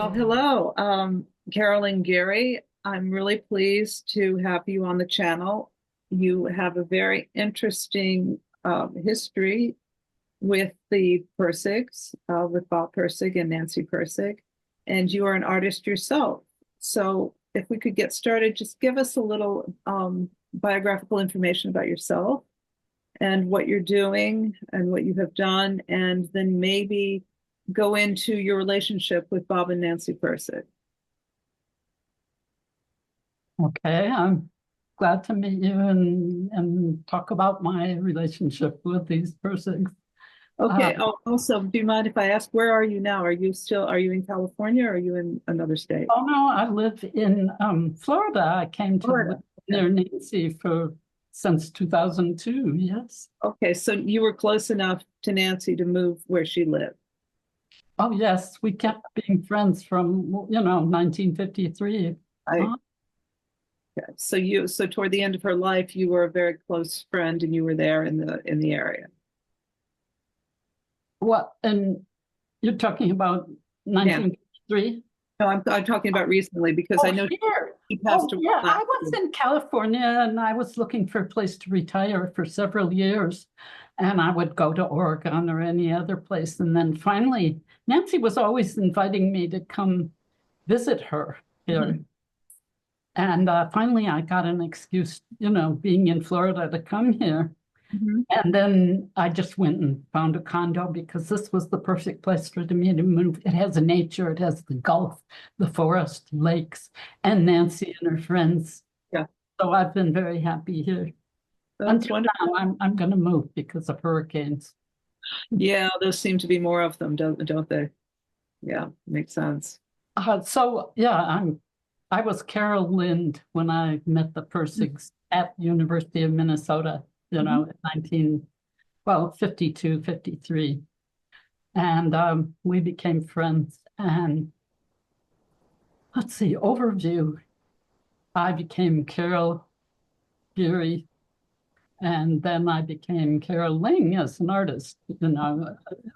Well, hello, Carolyn Geary. I'm really pleased to have you on the channel. You have a very interesting history with the Pirsigs, with Bob Pirsig and Nancy Pirsig, and you are an artist yourself. So if we could get started, just give us a little biographical information about yourself and what you're doing and what you have done, and then maybe go into your relationship with Bob and Nancy Pirsig. Okay, I'm glad to meet you and talk about my relationship with these Pirsigs. Okay. Also, do you mind if I ask, where are you now? Are you in California or are you in another state? Oh no, I live in Florida. I came to live Florida. near Nancy since 2002. Yes. Okay, so you were close enough to Nancy to move where she lived. Oh yes, we kept being friends from 1953. I Okay. So toward the end of her life, you were a very close friend and you were there in the area. What? And you're talking about Yeah. 1953? No, I'm talking about recently because I know Here. she passed away. Yeah, I was in California and I was looking for a place to retire for several years. And I would go to Oregon or any other place. And then finally, Nancy was always inviting me to come visit her here. Mhm. And finally, I got an excuse, being in Florida, to come here. Mhm. And then I just went and found a condo because this was the perfect place for me to move. It has nature, it has the Gulf, the forest, lakes, and Nancy and her friends. Yeah, So I've been very happy here. that's Until wonderful. now, I'm going to move because of hurricanes. Yeah, those seem to be more of them, don't they? Yeah, makes sense. So yeah, I was Carol Lind when I met the Pirsigs at University of Minnesota, Mhm. in 52, 53. And we became friends. And let's see, overview. I became Carol Geary, and then I became Carol Ling as an artist,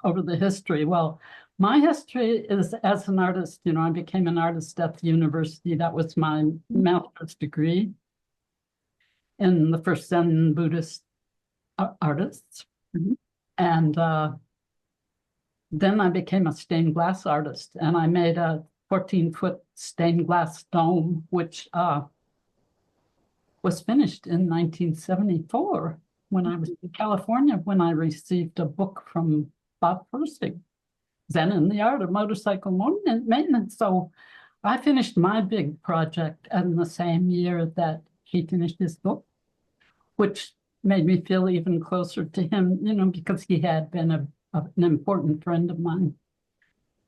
over the history. Well, my history is as an artist, I became an artist at the university. That was my master's degree in the first Zen Buddhist artists. Mhm. And then I became a stained glass artist, and I made a 14-foot stained glass dome, which was finished in 1974 when I was in California, when I received a book from Bob Pirsig, Zen in the Art of Motorcycle Maintenance. So I finished my big project in the same year that he finished his book, which made me feel even closer to him, because he had been an important friend of mine.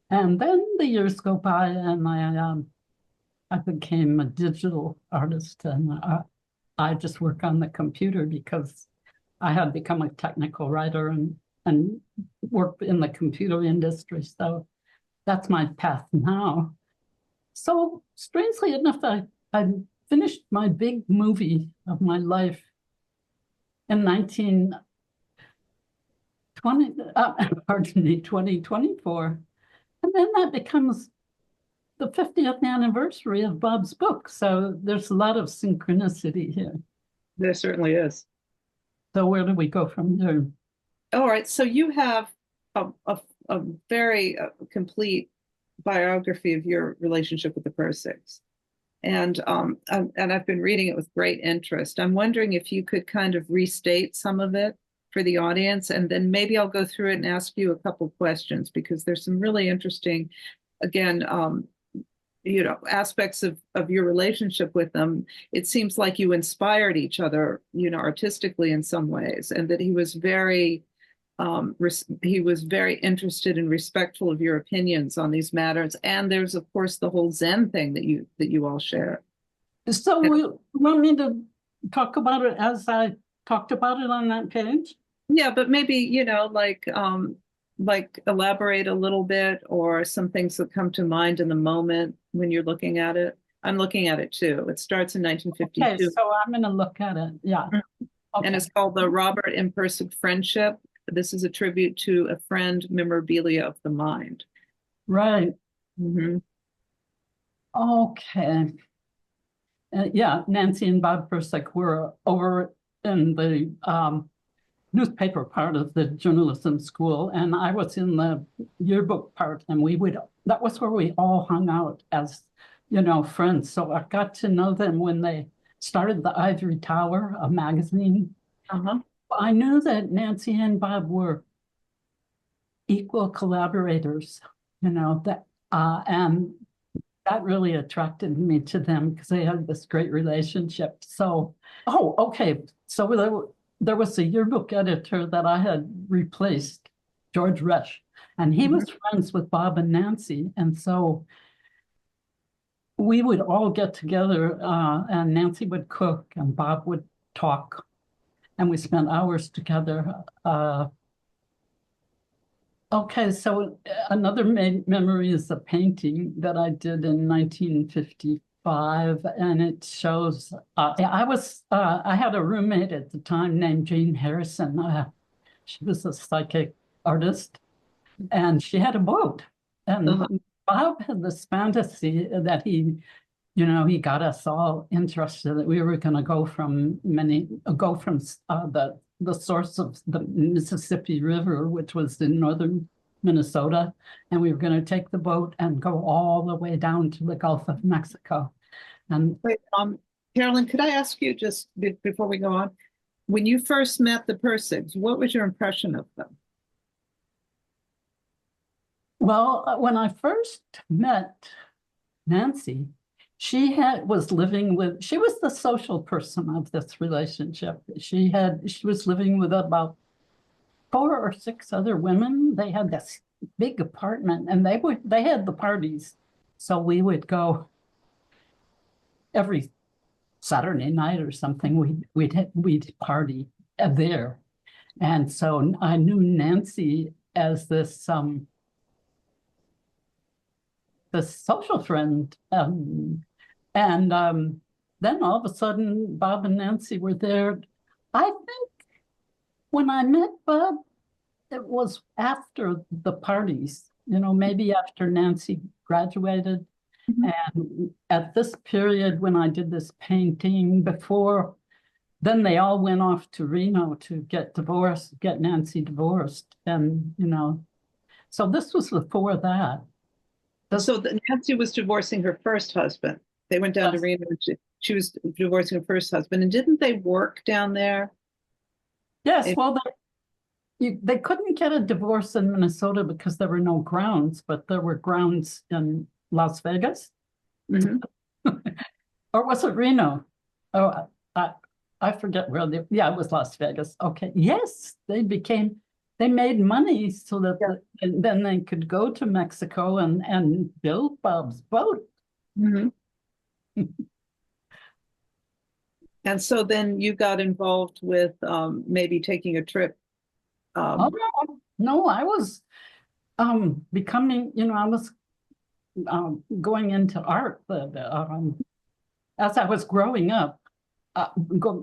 And then the years go by, and I became a digital artist, and I just work on the computer because I had become a technical writer and worked in the computer industry. So that's my path now. So strangely enough, I finished my big movie of my life in 2024. And then that becomes the 50th anniversary of Bob's book. So there's a lot of synchronicity here. There certainly is. So where do we go from there? All right, so you have a very complete biography of your relationship with the Pirsigs, and I've been reading it with great interest. I'm wondering if you could kind of restate some of it for the audience, and then maybe I'll go through it and ask you a couple questions because there's some really interesting, again, aspects of your relationship with them. It seems like you inspired each other, artistically in some ways, and that he was very interested and respectful of your opinions on these matters. And there's, of course, the whole Zen thing that you all share. So you want me to talk about it as I talked about it on that page? Yeah, but maybe, like elaborate a little bit, or some things that come to mind in the moment when you're looking at it. I'm looking at it too. It starts in Okay, 1952. so I'm going to look at it. Yeah. And Okay. it's called the Robert M Pirsig Friendship. This is a tribute to a friend memorabilia of the mind. Right. Mm-hmm. Okay. Yeah, Nancy and Bob Pirsig were over in the newspaper part of the journalism school, and I was in the yearbook part, and that was where we all hung out as, friends. So I got to know them when they started the Ivory Tower, a magazine. Uh-huh. I knew that Nancy and Bob were equal collaborators, and that really attracted me to them because they had this great relationship. So, oh, okay. So there was a yearbook editor that I had replaced, George Rush, and he was friends with Bob and Nancy. And so we would all get together, and Nancy would cook and Bob would talk, and we spent hours together. Okay, so another memory is a painting that I did in 1955, and it shows. I had a roommate at the time named Jane Harrison. She was a psychic artist, and she had a boat. And Bob had this fantasy that he got us all interested that we were going to go from the source of the Mississippi River, which was in northern Minnesota, and we were going to take the boat and go all the way down to the Gulf of Mexico. And Wait, Carolyn, could I ask you just before we go on, when you first met the Pirsigs, what was your impression of them? well, when I first met Nancy, she was the social person of this relationship. She was living with about 4 or 6 other women. They had this big apartment, and they had the parties. So we would go every Saturday night or something. We'd party there. And so I knew Nancy as this social friend. And then all of a sudden, Bob and Nancy were there. I think when I met Bob, it was after the parties, maybe after Nancy graduated. And at this period, when I did this painting then they all went off to Reno to get Nancy divorced. And, so this was before that. So Nancy was divorcing her first husband. They went down to Reno. And she was divorcing her first husband. And didn't they work down there? Yes, well, they couldn't get a divorce in Minnesota because there were no grounds, but there were grounds in Las Vegas. Or was it Reno? Oh, I forget where it was Las Vegas. Okay, yes, they made money so that and then they could go to Mexico and build Bob's boat. And so then you got involved with maybe taking a trip. No, I was becoming, I was going into art. As I was growing up,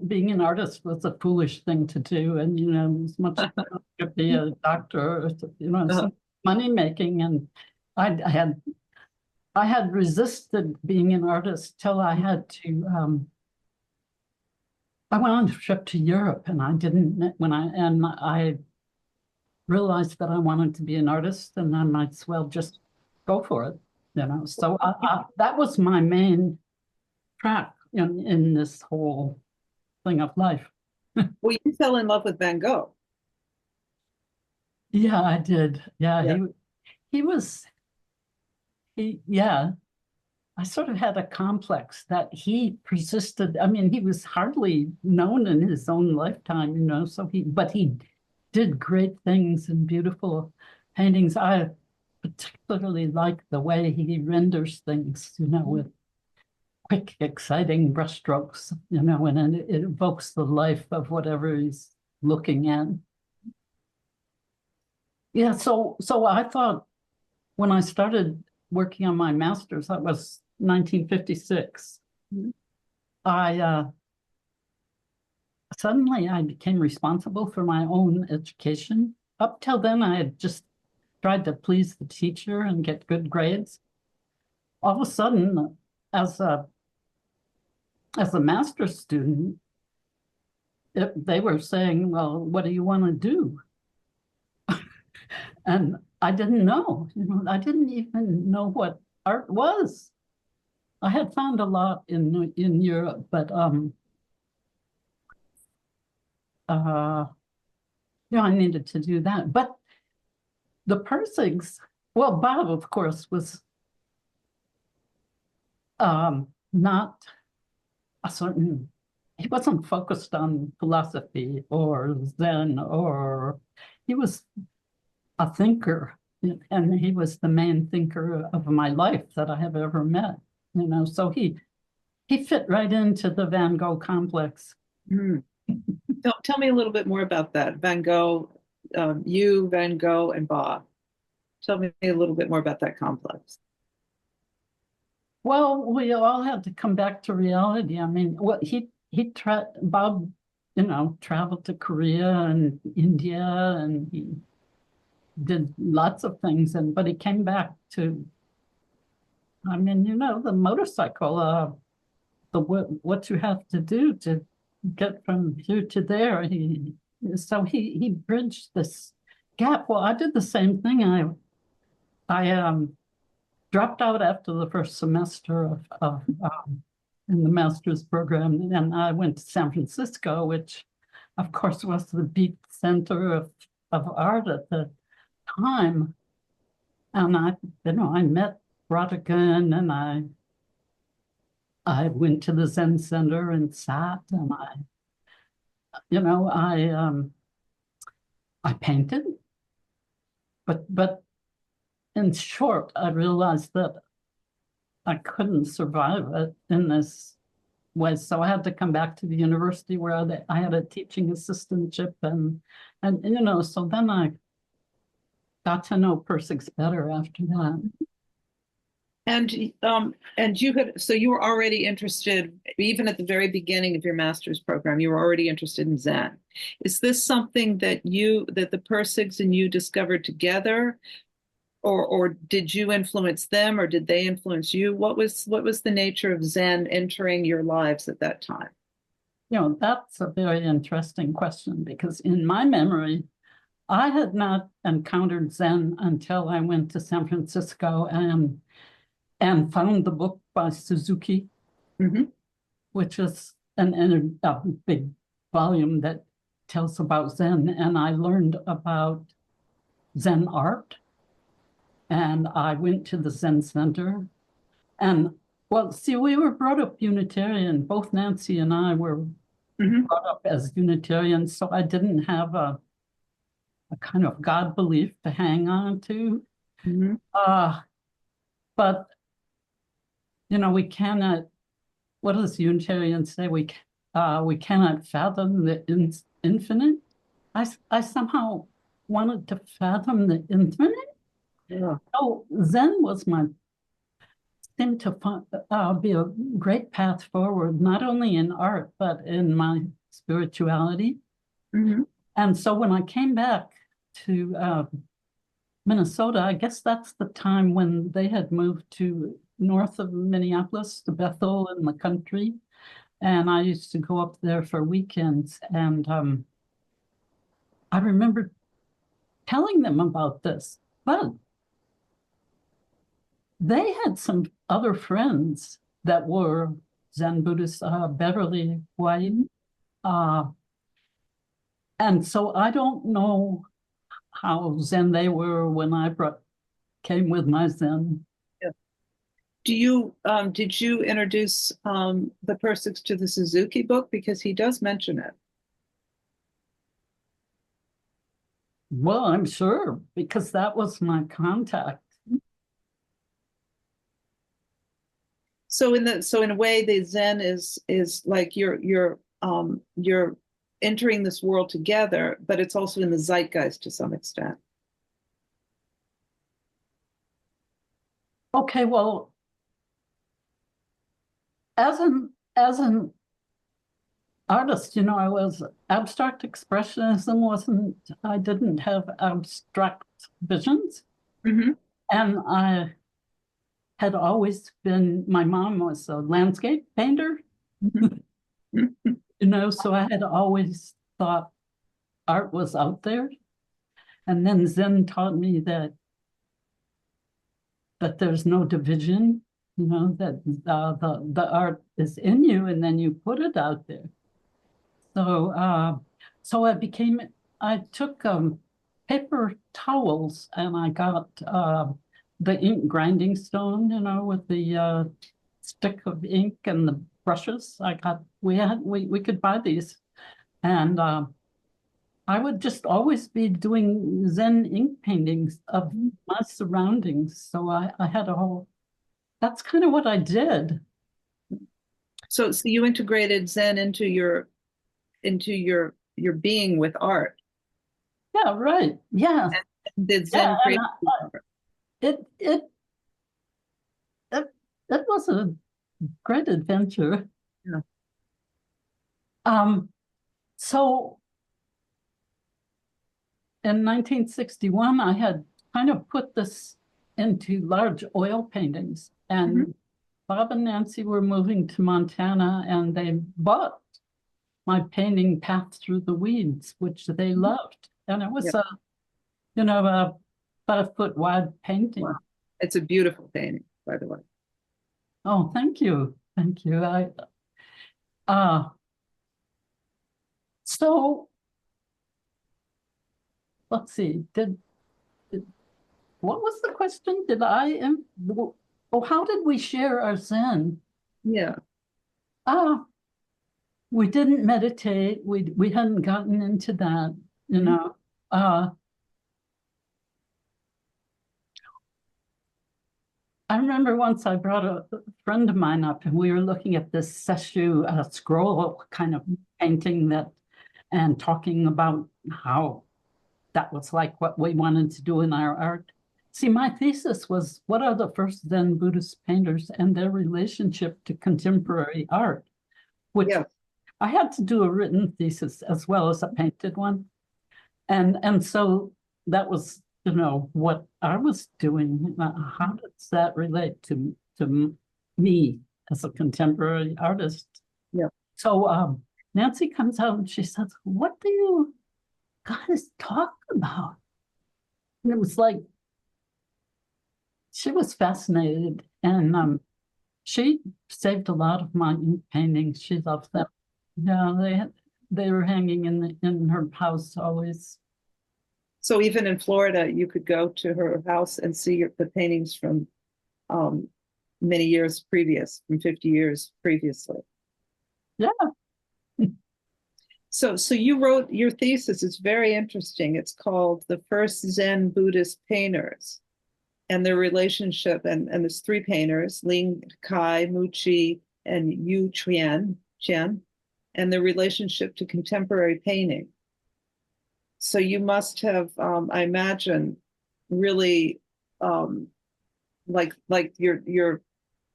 being an artist was a foolish thing to do, and as much to be a doctor, money making, and I had resisted being an artist till I had to. I went on a trip to Europe, and I realized that I wanted to be an artist, and I might as well just go for it, So that was my main track in this whole thing of life. Well, you fell in love with Van Gogh. Yeah, I did. Yeah. I sort of had a complex that he persisted. I mean, he was hardly known in his own lifetime, but he did great things and beautiful paintings. I particularly like the way he renders things, with quick, exciting brushstrokes, and it evokes the life of whatever he's looking at. Yeah, so I thought when I started working on my master's, that was 1956. Suddenly I became responsible for my own education. Up till then, I had just tried to please the teacher and get good grades. All of a sudden, as a master's student, they were saying, well, what do you want to do? And I didn't know, I didn't even know what art was. I had found a lot in Europe, but I needed to do that. But the Pirsigs, well, Bob, of course, was not a certain, he wasn't focused on philosophy or Zen, or he was a thinker, and he was the main thinker of my life that I have ever met, so he fit right into the Van Gogh complex. Mm. Tell me a little bit more about that. Van Gogh, you, Van Gogh, and Bob. Tell me a little bit more about that complex. Well, we all had to come back to reality. I mean, Bob, traveled to Korea and India, and he did lots of things, but he came back to, I mean, the motorcycle, what you have to do to get from here to there. So he bridged this gap. Well, I did the same thing. I dropped out after the first semester of in the master's program, and I went to San Francisco, which, of course, was the beat center of art at the time. And I met Rodigan, and I went to the Zen Center and sat, and I painted, but in short, I realized that I couldn't survive it in this way, so I had to come back to the university where I had a teaching assistantship, and so then I got to know Pirsigs better after that. And you were already interested, even at the very beginning of your master's program, you were already interested in Zen. Is this something that the Pirsigs and you discovered together, or did you influence them, or did they influence you? What was the nature of Zen entering your lives at that time? That's a very interesting question, because in my memory, I had not encountered Zen until I went to San Francisco and found the book by Suzuki, Mm-hmm. which is a big volume that tells about Zen. And I learned about Zen art. And I went to the Zen Center. And, well, see, we were brought up Unitarian. Both Nancy and I were brought up as Unitarians. So I didn't have a kind of God belief to hang on to. Mm-hmm. But we cannot, what does Unitarians say? We cannot fathom the infinite. I somehow wanted to fathom the infinite. Yeah. So Zen seemed to be a great path forward, not only in art, but in my spirituality. Mm-hmm. And so when I came back to Minnesota, I guess that's the time when they had moved to north of Minneapolis, to Bethel in the country. And I used to go up there for weekends. And I remember telling them about this, but they had some other friends that were Zen Buddhists, Beverly White. And so I don't know how Zen they were when I came with my Zen. Yeah. Did you introduce the Pirsigs to the Suzuki book? Because he does mention it. Well, I'm sure, because that was my contact. So in a way, the Zen is like you're entering this world together, but it's also in the zeitgeist to some extent. Okay, well, as an artist, I was abstract expressionism I didn't have abstract visions. Mm-hmm. And had always been, my mom was a landscape painter, Mhm. so I had always thought art was out there. And then Zen taught me that there's no division, that the art is in you and then you put it out there. So I took paper towels and I got the ink grinding stone, with the stick of ink and the brushes. We could buy these, and I would just always be doing Zen ink paintings of my surroundings. So I had that's kind of what I did. So you integrated Zen into your being with art. Yeah, right. Yeah. And did Yeah. Zen And create it, it, it, it was a great adventure. Yeah. Um, so in 1961, I had kind of put this into large oil paintings, Mhm. and Bob and Nancy were moving to Montana, and they bought my painting Path Through the Weeds, which they loved. And it was Yeah. a 5-foot wide painting. Wow. It's a beautiful painting, by the way. Oh, thank you. Thank you. Uh, so let's see. What was the question? How did we share our Zen? Yeah. Ah, we didn't meditate. We hadn't gotten into that, you Mhm. know. Uh, I remember once I brought a friend of mine up and we were looking at this Seshu scroll kind of painting and talking about how that was like what we wanted to do in our art. See, my thesis was what are the first Zen Buddhist painters and their relationship to contemporary art, which Yeah. I had to do a written thesis as well as a painted one. And so that was, what I was doing. How does that relate to me as a contemporary artist? Yeah. So Nancy comes out and she says, "What do you guys talk about?" And it was like she was fascinated, and she saved a lot of my paintings. She loved them. Yeah, they were hanging in her house always. So even in Florida, you could go to her house and see the paintings from um, many years previous, from 50 years previously. Yeah. So you wrote your thesis. It's very interesting. It's called The First Zen Buddhist Painters and Their Relationship. And there's three painters, Ling Kai, Mu Chi, and Yu Chen, and their relationship to contemporary painting. So you must have, I imagine, really like your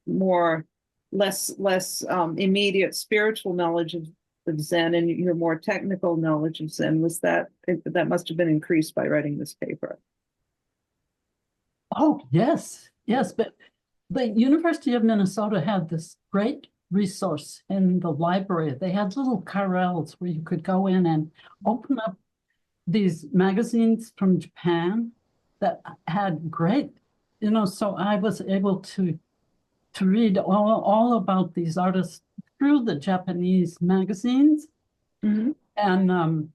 more less immediate spiritual knowledge of Zen and your more technical knowledge of Zen that must have been increased by writing this paper. Oh, yes. Yes. But the University of Minnesota had this great resource in the library. They had little carrels where you could go in and open up these magazines from Japan that had great, so I was able to read all about these artists through the Japanese magazines, Mhm. and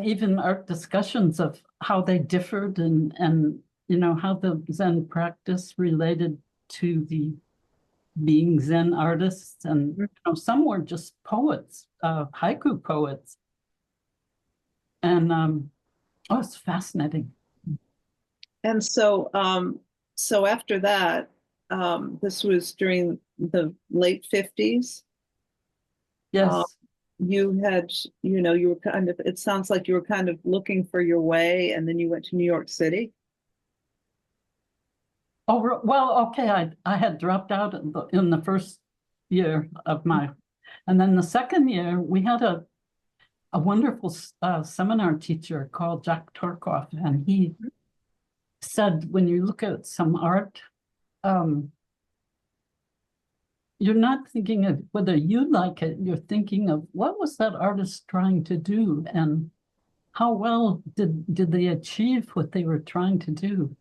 even art discussions of how they differed and how the Zen practice related to the being Zen artists, and some were just poets, haiku poets, and oh, it's fascinating. And so after that, this was during the late 50s. Um, Yes. you had, you were kind of, it sounds like you were kind of looking for your way, and then you went to New York City. Oh, well, okay. I had dropped out in the first year of and then the second year we had a wonderful seminar teacher called Jack Torkoff, and said when you look at some art, you're not thinking of whether you like it, you're thinking of what was that artist trying to do and how well did they achieve what they were trying to do.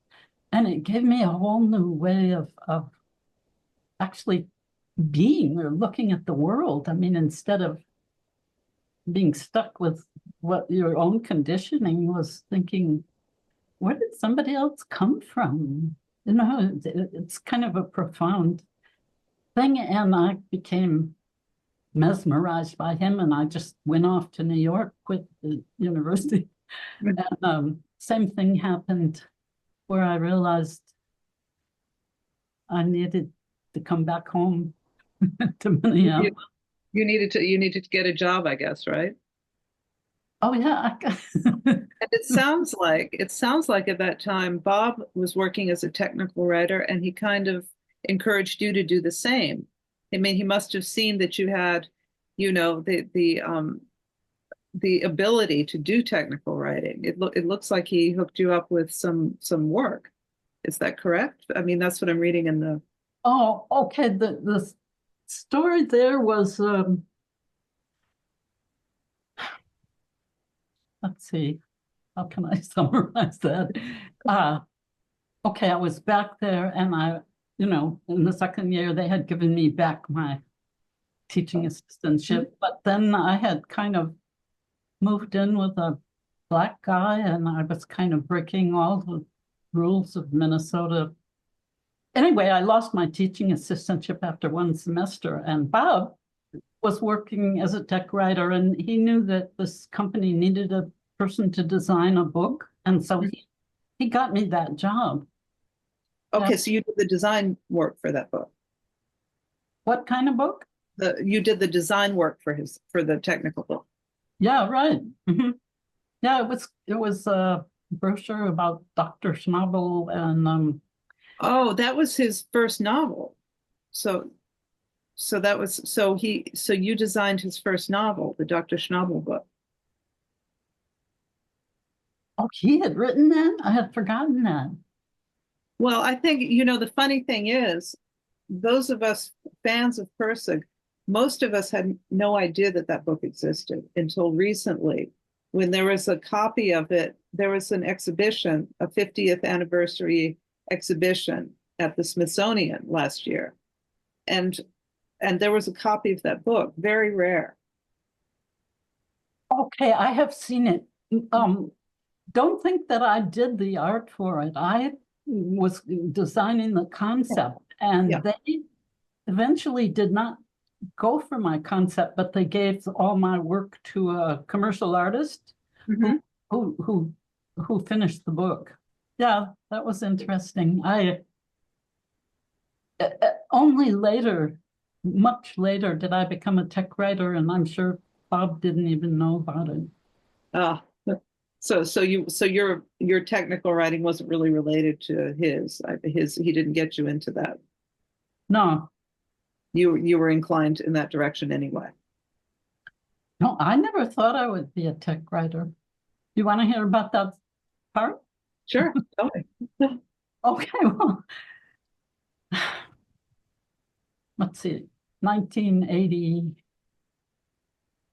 And it gave me a whole new way of actually being or looking at the world. I mean, instead of being stuck with what your own conditioning was, thinking, where did somebody else come from? You know, it's kind of a profound thing. And I became mesmerized by him, and I just went off to New York, quit the university. And same thing happened where I realized I needed to come back home to Minneapolis. You needed to get a job, I guess, right? Oh yeah. And it sounds like at that time Bob was working as a technical writer, and he kind of encouraged you to do the same. I mean, he must have seen that you had, you know, the ability to do technical writing. It looks like he hooked you up with some work. Is that correct? I mean, that's what I'm reading in the. Oh, okay. The story there was let's see, how can I summarize that? Okay, I was back there, and you know, in the second year they had given me back my teaching assistantship, but then I had kind of moved in with a Black guy, and I was kind of breaking all the rules of Minnesota. Anyway, I lost my teaching assistantship after one semester, and Bob was working as a tech writer, and he knew that this company needed a person to design a book, and so he got me that job. Okay, so you did the design work for that book. What kind of book? You did the design work for the technical book. Yeah, right. Mm-hmm. Yeah, it was a brochure about Dr. Schnabel and Oh, that was his first novel. So you designed his first novel, the Dr. Schnabel book. oh, he had written that? I had forgotten that. Well, I think, you know, the funny thing is, those of us fans of Pirsig, most of us had no idea that that book existed until recently, when there was a copy of it. There was an exhibition, a 50th anniversary exhibition at the Smithsonian last year. And there was a copy of that book, very rare. Okay, I have seen it. Don't think that I did the art for it. I was designing the concept, and Yeah. they eventually did not go for my concept, but they gave all my work to a commercial artist Mhm. who finished the book. Yeah, that was interesting. I only later, much later, did I become a tech writer, and I'm sure Bob didn't even know about it. Ah, so your technical writing wasn't really related to his. He didn't get you into that. No, You were inclined in that direction anyway. no, I never thought I would be a tech writer. You want to hear about that part? Sure, tell me. Okay, well, let's see, 1980,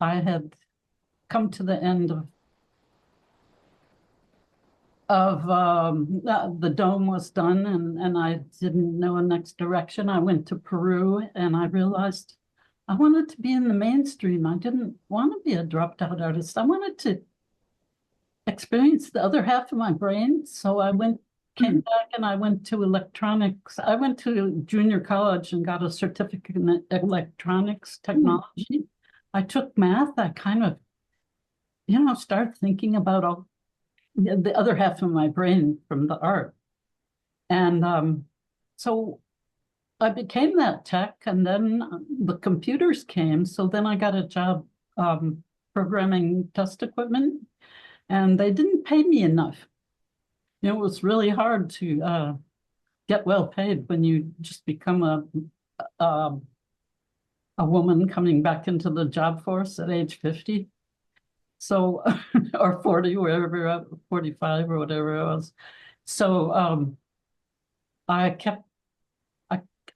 I had come to the end of the dome was done, and I didn't know a next direction. I went to Peru, and I realized I wanted to be in the mainstream. I didn't want to be a dropped out artist. I wanted to experience the other half of my brain. So I came back, and I went to electronics. I went to junior college and got a certificate in electronics technology. I took math. I kind of, you know, started thinking about all the other half of my brain from the art. And so I became that tech, and then the computers came. So then I got a job programming test equipment, and they didn't pay me enough. It was really hard to get well paid when you just become a woman coming back into the job force at age 50. So, or 40, wherever, 45 or whatever it was. So I kept,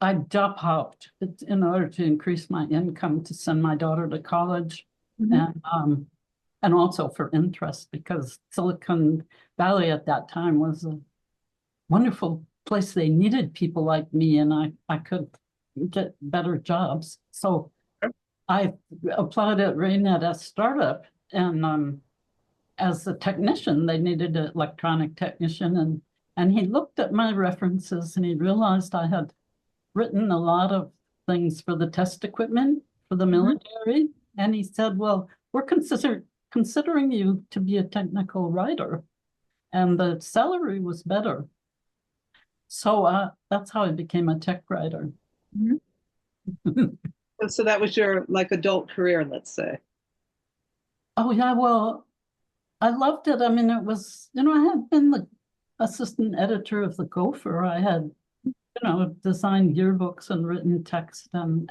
I job hopped in order to increase my income to send my daughter to college, and also for interest, because Silicon Valley at that time was a wonderful place. They needed people like me, and I could get better jobs. So I applied at Raynet as startup, and as a technician, they needed an electronic technician, and he looked at my references and he realized I had written a lot of things for the test equipment for the military, and he said, "Well, we're considering you to be a technical writer," and the salary was better. So that's how I became a tech writer. So that was your like adult career, let's say. Oh yeah, well, I loved it. I mean, it was, I had been the assistant editor of the Gopher. I had, designed yearbooks and written text and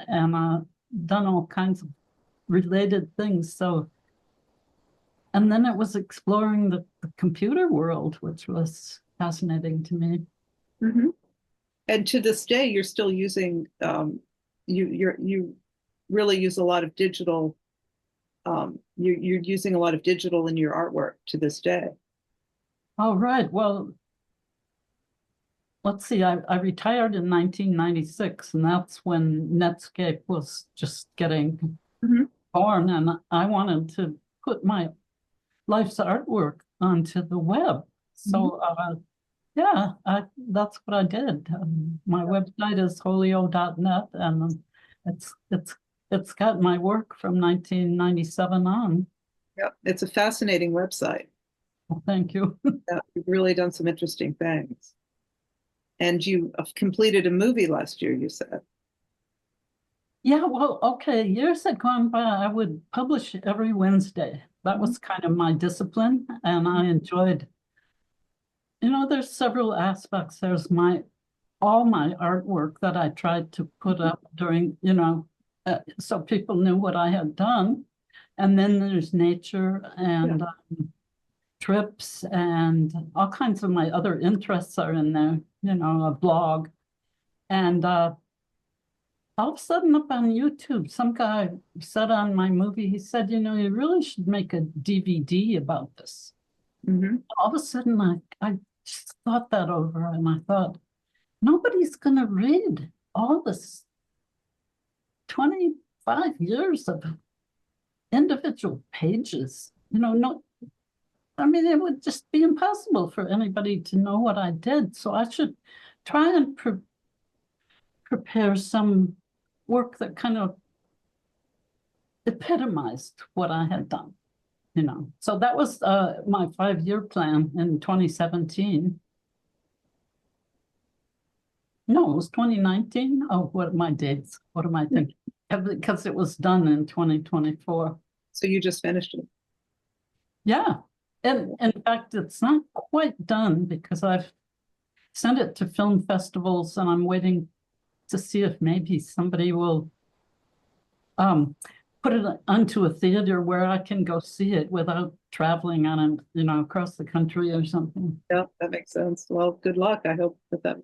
done all kinds of related things. So, and then it was exploring the computer world, which was fascinating to me. And to this day, you're still using you really use a lot of digital. You're using a lot of digital in your artwork to this day. All right. Well, let's see. I retired in 1996, and that's when Netscape was just getting born, and I wanted to put my life's artwork onto the web. So yeah, that's what I did. My website is holio.net, and it's got my work from 1997 on. Yeah, it's a fascinating website. Well, thank you. You've really done some interesting things. And you completed a movie last year, you said. Yeah, well, okay. Years had gone by, I would publish every Wednesday. That was kind of my discipline, and I enjoyed. There's several aspects. There's all my artwork that I tried to put up during, so people knew what I had done. And then there's nature and trips, and all kinds of my other interests are in there, a blog. And all of a sudden up on YouTube, some guy said on my movie, he said, you really should make a DVD about this. All of a sudden, I just thought that over, and I thought, nobody's going to read all this 25 years of individual pages. No, I mean, it would just be impossible for anybody to know what I did. So I should try and prepare some work that kind of epitomized what I had done. So that was my 5-year plan in 2017. No, it was 2019. Oh, what are my dates? What am I thinking? Because it was done in 2024. So you just finished it? Yeah. And in fact, it's not quite done because I've sent it to film festivals, and I'm waiting to see if maybe somebody will put it onto a theater where I can go see it without traveling on it, across the country or something. Yeah, that makes sense. Well, good luck. I hope that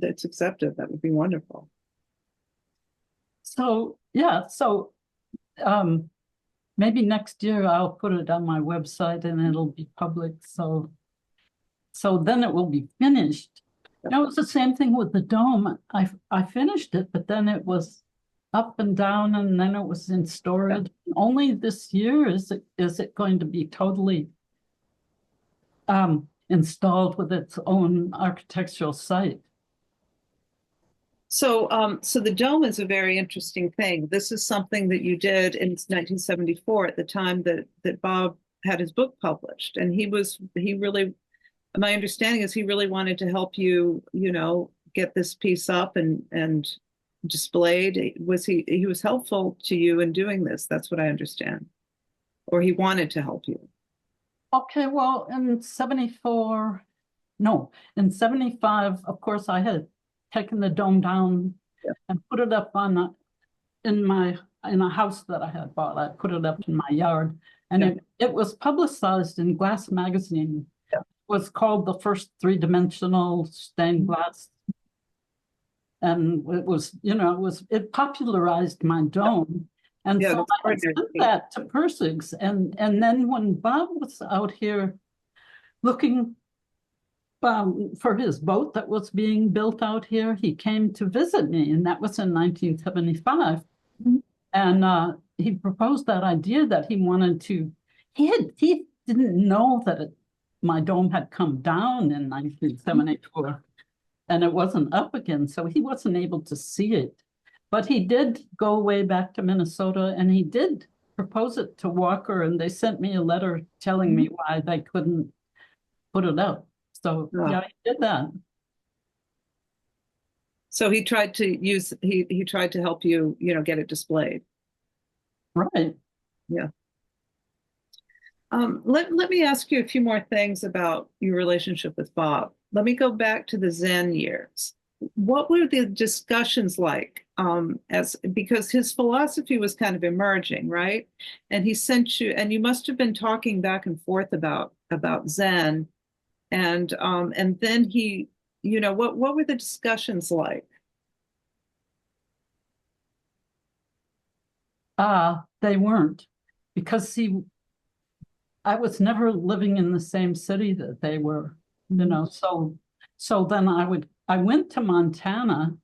it's accepted. That would be wonderful. So yeah, maybe next year I'll put it on my website and it'll be public. So then it will be finished. It was the same thing with the dome. I finished it, but then it was up and down, and then it was in storage. Only this year is it going to be totally installed with its own architectural site. So the dome is a very interesting thing. This is something that you did in 1974 at the time that Bob had his book published, and he really, my understanding is he really wanted to help you, get this piece up and displayed. He was helpful to you in doing this? That's what I understand. Or he wanted to help you. Okay, well, in 74, no, in 75, of course, I had taken the dome down and put it up in a house that I had bought. I put it up in my yard, and it was publicized in Glass magazine. was called the first three-dimensional stained glass. And it was, it popularized my dome. And Yeah, so that's I had extraordinary. sent that to Pirsigs. And then when Bob was out here looking for his boat that was being built out here, he came to visit me, and that was in 1975. Mhm. And he proposed that idea that he wanted to, he didn't know that my dome had come down in 1974 and it wasn't up again, so he wasn't able to see it. But he did go way back to Minnesota, and he did propose it to Walker, and they sent me a letter telling me why they couldn't put it up. So yeah, he did that. So he tried to he tried to help you, get it displayed. Right. Yeah. Let me ask you a few more things about your relationship with Bob. Let me go back to the Zen years. What were the discussions like? Because his philosophy was kind of emerging, right? And he sent you, and you must have been talking back and forth about Zen, and then he, what were the discussions like? They weren't, because I was never living in the same city that they were, so then I went to Montana,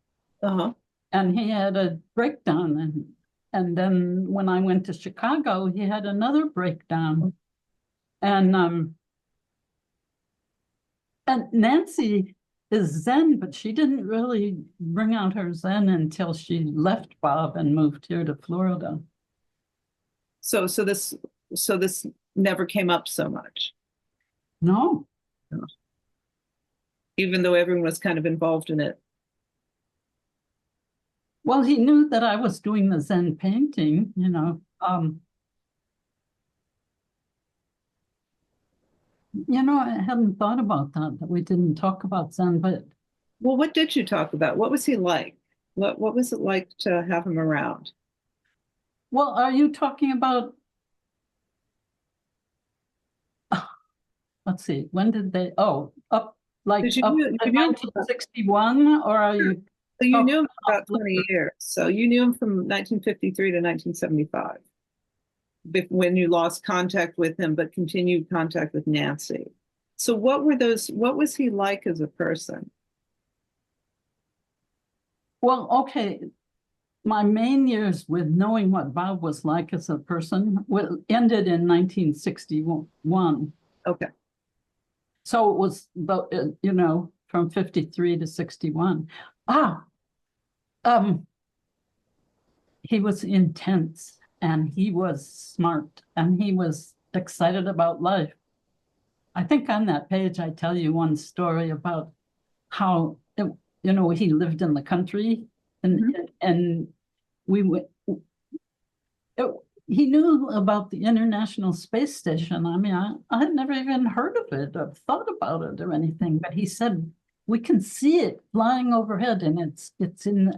and he had a breakdown, and then when I went to Chicago, he had another breakdown. And Nancy is Zen, but she didn't really bring out her Zen until she left Bob and moved here to Florida. So this never came up so much. No. Even though everyone was kind of involved in it. Well, he knew that I was doing the Zen painting, I hadn't thought about that we didn't talk about Zen, but. Well, what did you talk about? What was he like? What was it like to have him around? Well, are you talking about, let's see, when did they, up to 1961, or are you? So you knew him for about 20 years. So you knew him from 1953 to 1975, when you lost contact with him, but continued contact with Nancy. So what was he like as a person? Well, okay. My main years with knowing what Bob was like as a person ended in 1961. Okay. So it was, from 53 to 61. He was intense, and he was smart, and he was excited about life. I think on that page, I tell you one story about how, he lived in the country, and he knew about the International Space Station. I mean, I had never even heard of it or thought about it or anything, but he said, we can see it flying overhead, and it's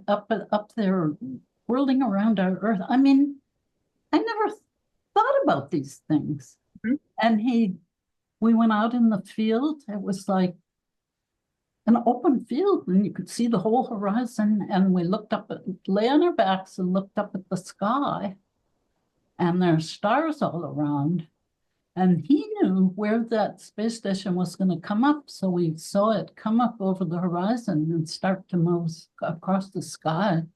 up there whirling around our Earth. I mean, I never thought about these things. And we went out in the field. It was like an open field, and you could see the whole horizon. And we lay on our backs and looked up at the sky, and there's stars all around. And he knew where that space station was going to come up. So we saw it come up over the horizon and start to move across the sky,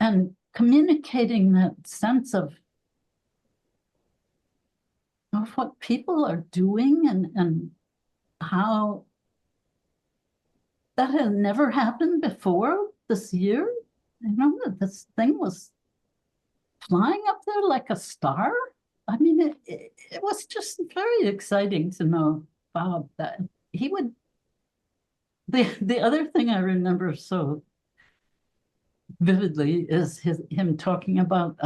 and communicating that sense of what people are doing, and how that had never happened before this year. That this thing was flying up there like a star. I mean, it was just very exciting to know Bob, that he would. The other thing I remember so vividly is him talking about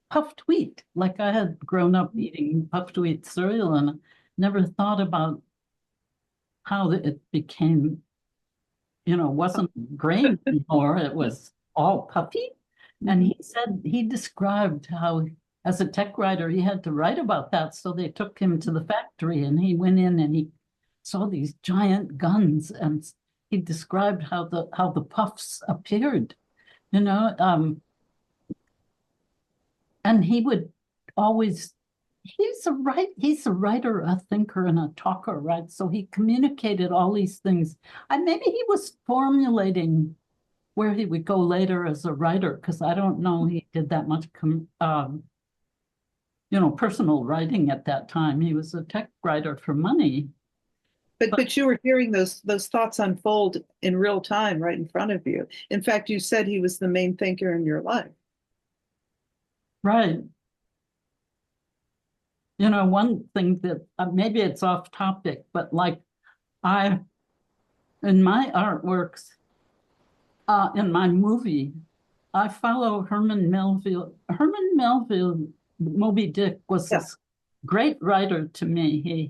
puffed wheat. Like, I had grown up eating puffed wheat cereal and never thought about how it became, wasn't grain anymore. It was all puffy. And he said, he described how, as a tech writer, he had to write about that. So they took him to the factory, and he went in and he saw these giant guns, and he described how the puffs appeared, you know, and he would always. He's a writer, a thinker, and a talker, right? So he communicated all these things. And maybe he was formulating where he would go later as a writer, because I don't know he did that much personal writing at that time. He was a tech writer for money. But you were hearing those thoughts unfold in real time right in front of you. In fact, you said he was the main thinker in your life. Right. One thing that maybe it's off topic, but like in my artworks, in my movie, I follow Herman Melville. Herman Melville, Moby Dick, was this great writer to me.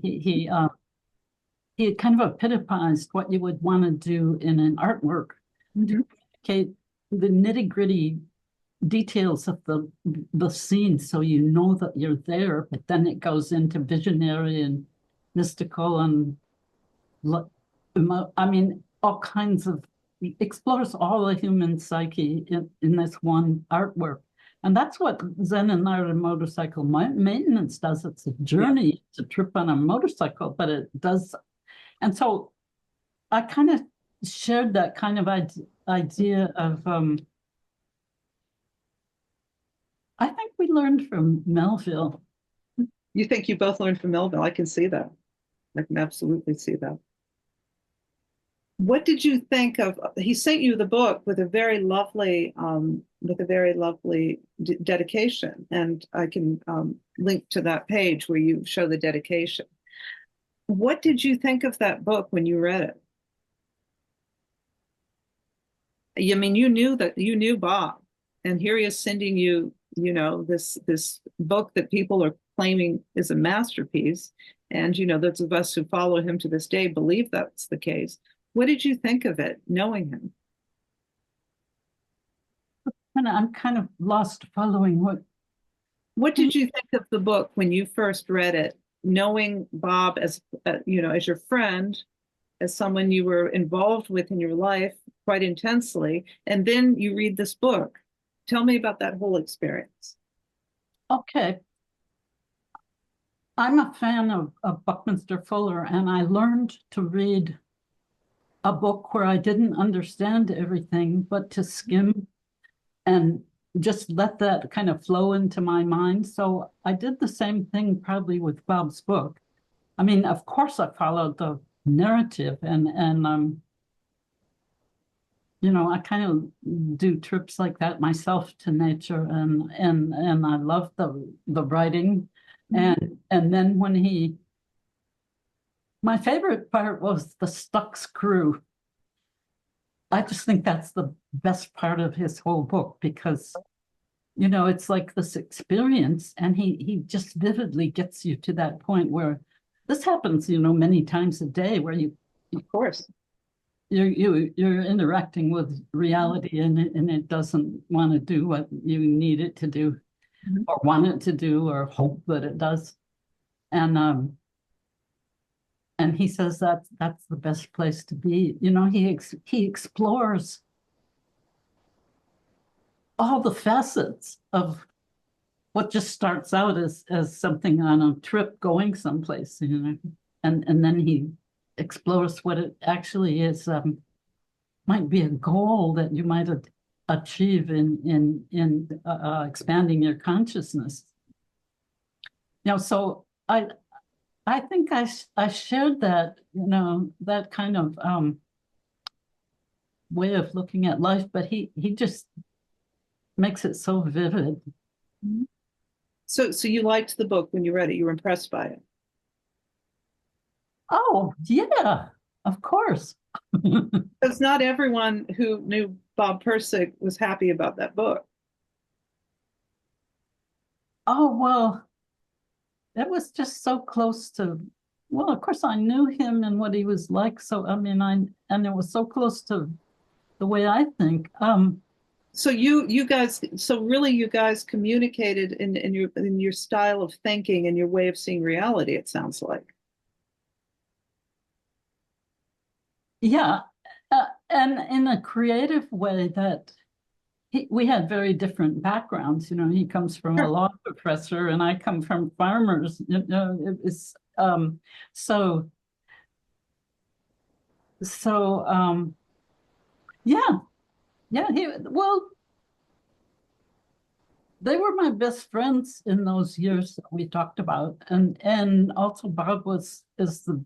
He kind of epitomized what you would want to do in an artwork, to communicate the nitty-gritty details of the scene, so you know that you're there, but then it goes into visionary and mystical and all kinds of, explores all the human psyche in this one artwork. And that's what Zen and Art of Motorcycle Maintenance does. It's a journey to trip on a motorcycle, but it does. And so I kind of shared that kind of idea of, I think we learned from Melville. You think you both learned from Melville? I can see that. I can absolutely see that. What did you think of? He sent you the book with a very lovely, dedication, and I can link to that page where you show the dedication. What did you think of that book when you read it? I mean, you knew Bob, and here he is sending you, this book that people are claiming is a masterpiece, and those of us who follow him to this day believe that's the case. What did you think of it, knowing him? And I'm kind of lost following What did you think of the book when you first read it, knowing Bob as as your friend, as someone you were involved with in your life quite intensely, and then you read this book? Tell me about that whole experience. Okay. I'm a fan of Buckminster Fuller, and I learned to read a book where I didn't understand everything, but to skim and just let that kind of flow into my mind. So I did the same thing probably with Bob's book. I mean, of course, I followed the narrative, and I kind of do trips like that myself to nature, and I love the writing. And then my favorite part was the stuck screw. I just think that's the best part of his whole book, because it's like this experience, and he just vividly gets you to that point where this happens, many times a day, where of course, you're interacting with reality, and it doesn't want to do what you need it to do, or want it to do, or hope that it does. And he says that's the best place to be. He explores all the facets of what just starts out as something on a trip going someplace, and then he explores what it actually is. Might be a goal that you might achieve in expanding your consciousness. So I think I shared that, that kind of way of looking at life, but he just makes it so vivid. So you liked the book when you read it. You were impressed by it. Oh, yeah, of course. Because not everyone who knew Bob Pirsig was happy about that book. Oh, well, that was just so close to, well, of course I knew him and what he was like. So, I mean, and it was so close to the way I think. So you guys communicated in your style of thinking and your way of seeing reality, it sounds like. Yeah, and in a creative way that we had very different backgrounds. You know, he comes from a Sure. law professor, and I come from farmers. You know, it was so so yeah, yeah. Well, they were my best friends in those years that we talked about, and also Bob is the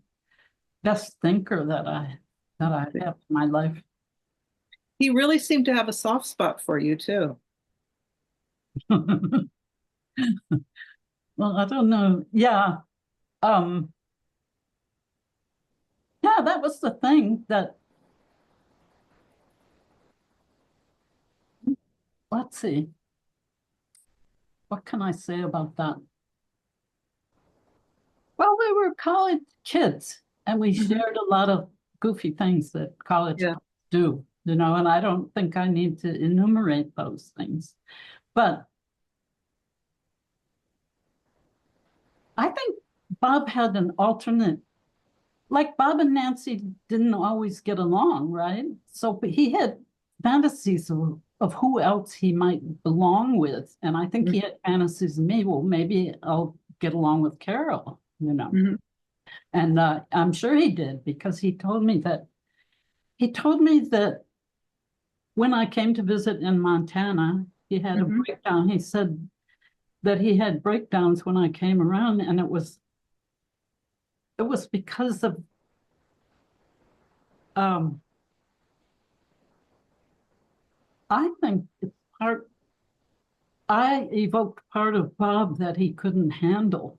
best thinker that I have in my life. He really seemed to have a soft spot for you too. Well, I don't know. Yeah. Um, yeah, that was the thing that, let's see, what can I say about that? Well, we were college kids and we Mhm. shared a lot of goofy things that college Yeah. do, you know, and I don't think I need to enumerate those things. But I think Bob had an alternate, like Bob and Nancy didn't always get along, right? So but he had fantasies of who else he might belong with. And I think he had fantasies of me, well, maybe I'll get along with Carol, you know. Mhm. And I'm sure he did because he told me that when I came to visit in Montana, he had a Mhm. breakdown. He said that he had breakdowns when I came around, and it was because of um, I think it's part I evoked part of Bob that he couldn't handle,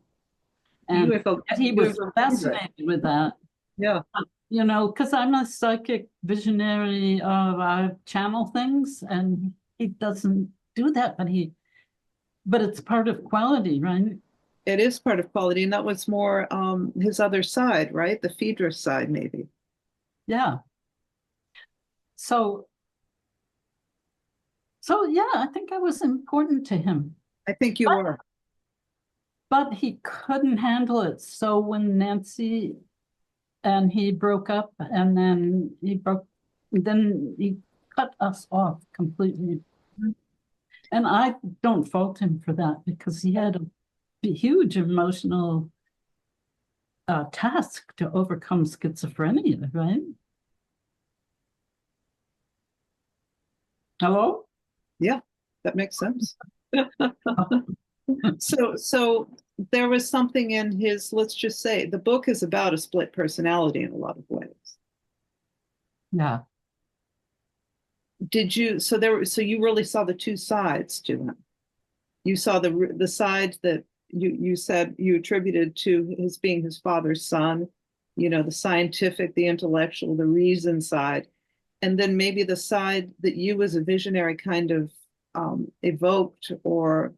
and that he You have was a favorite. fascinated with that. Yeah. You know, because I'm a psychic visionary, I channel things, and he doesn't do that, but it's part of quality, right? It is part of quality, and that was more his other side, right? The Phaedrus side, maybe. Yeah. So, so yeah, I think I was important to him, I think you but were. he couldn't handle it. So when Nancy and he broke up, and then he cut us off completely. And I don't fault him for that because he had a huge emotional task to overcome schizophrenia, right? Hello? Yeah, that makes sense. Oh, So there was something in his, let's just say, the book is about a split personality in a lot of ways. yeah, Did you, so you really saw the two sides to him. You saw the side that you said you attributed to his being his father's son, the scientific, the intellectual, the reason side, and then maybe the side that you as a visionary kind of evoked or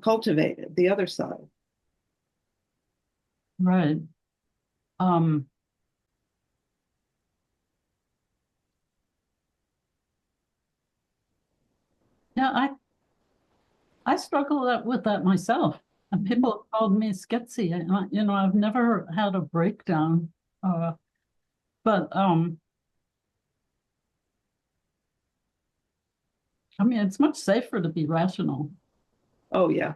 cultivated, the other side. right. Um, yeah, I struggle with that myself. And people have called me skitsy. And you know, I've never had a breakdown. Uh, but I mean, it's much safer to be rational. Oh yeah.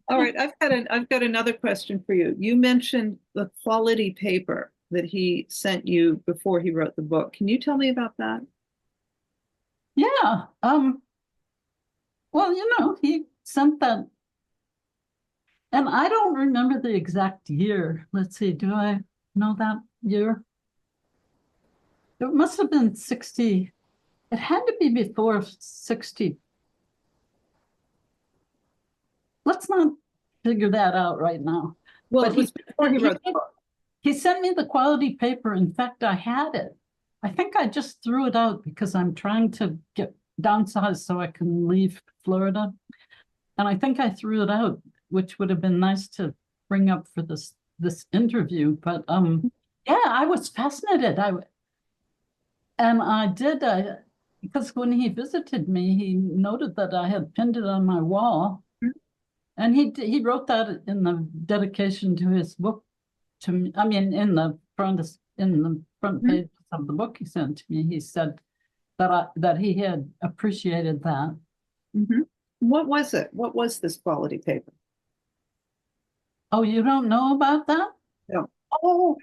All right, I've got another question for you. You mentioned the quality paper that he sent you before he wrote the book. Can you tell me about that? Yeah. Well, you know, he sent that, and I don't remember the exact year. Let's see, do I know that year? It must have been 60. It had to be before 60. Let's not figure that out right now. Well, But it was before he wrote the book. he sent me the quality paper. In fact, I had it. I think I just threw it out because I'm trying to get downsized so I can leave Florida. And I think I threw it out, which would have been nice to bring up for this interview. But yeah, I was fascinated. I did because when he visited me, he noted that I had pinned it on my wall. And he wrote that in the dedication to his book to me, I mean, in the in the front page of the book he sent to me. He said that he had appreciated that. Mm-hmm. What was it? What was this quality paper? Oh, you don't know about that? No. Oh,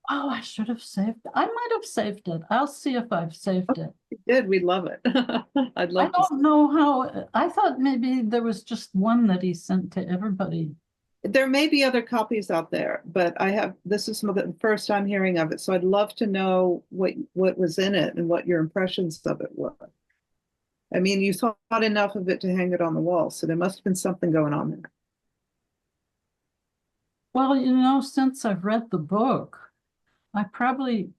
I should have saved it. I might have saved it. I'll see if I've saved it. If you did, we'd love it. I'd I love to. don't know how. I thought maybe there was just one that he sent to everybody. There may be other copies out there, but this is the first I'm hearing of it. So I'd love to know what was in it and what your impressions of it were. I mean, you thought enough of it to hang it on the wall, so there must have been something going on there. Well, since I've read the book, I probably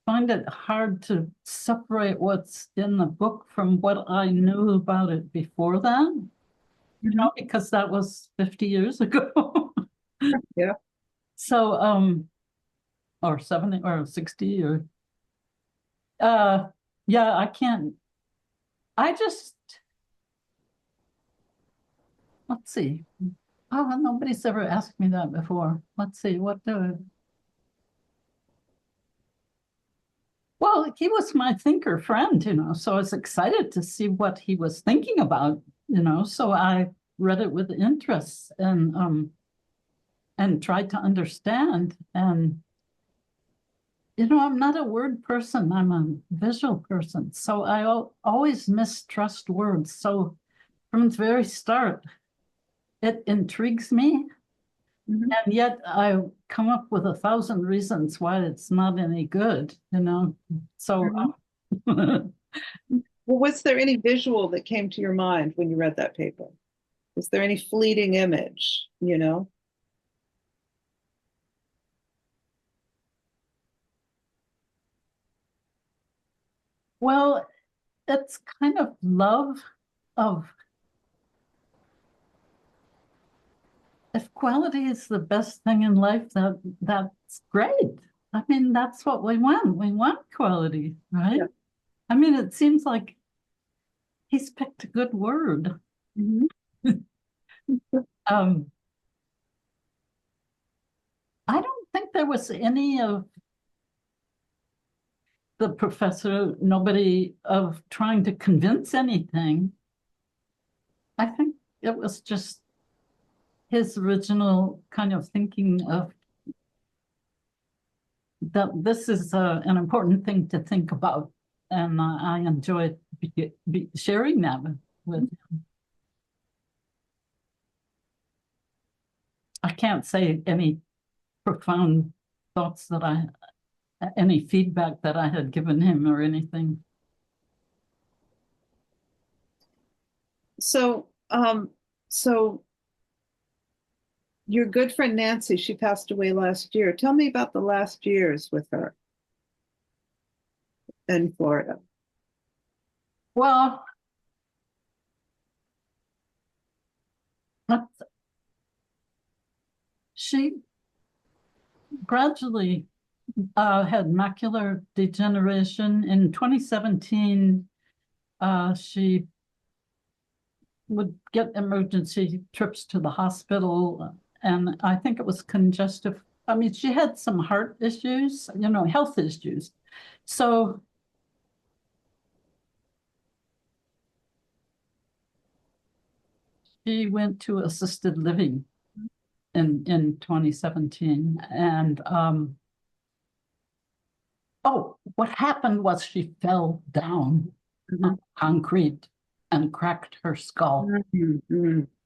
find it hard to separate what's in the book from what I knew about it before that, because that was 50 years ago. Yeah. So, or 70 or 60 or, yeah, I can't, let's see. Oh, nobody's ever asked me that before. Let's see, well, he was my thinker friend, so I was excited to see what he was thinking about, so I read it with interest and tried to understand. And, I'm not a word person, I'm a visual person. So I always mistrust words. So from the very start, it intrigues me. Mhm. And yet I come up with 1,000 reasons why it's not any good, So, Well, was there any visual that came to your mind when you read that paper? Is there any fleeting image, well, it's kind of love of, if quality is the best thing in life, that's great. I mean, that's what we want. We want quality, right? Yeah. I mean, it seems like he's picked a good word. Mhm. Um, I don't think there was any of the professor, nobody of trying to convince anything. I think it was just his original kind of thinking of that this is an important thing to think about. And I enjoyed sharing that with him. I can't say any profound thoughts any feedback that I had given him or anything. So, so your good friend Nancy, she passed away last year. Tell me about the last years with her in Florida. Well, she gradually had macular degeneration. In 2017, she would get emergency trips to the hospital, and I think it was congestive. I mean, she had some heart issues, health issues. So she went to assisted living in 2017. And what happened was she fell down on concrete and cracked her skull.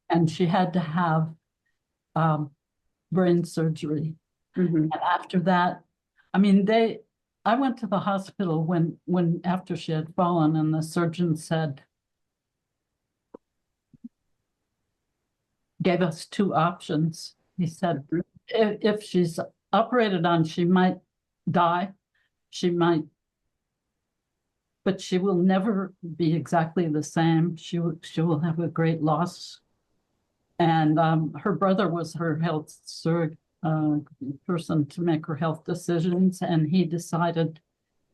And she had to have brain surgery. And after that, I mean, I went to the hospital when after she had fallen, and the surgeon gave us two options. He said, if she's operated on, she might die. She might, but she will never be exactly the same. She will have a great loss. And her brother was her health person to make her health decisions, and he decided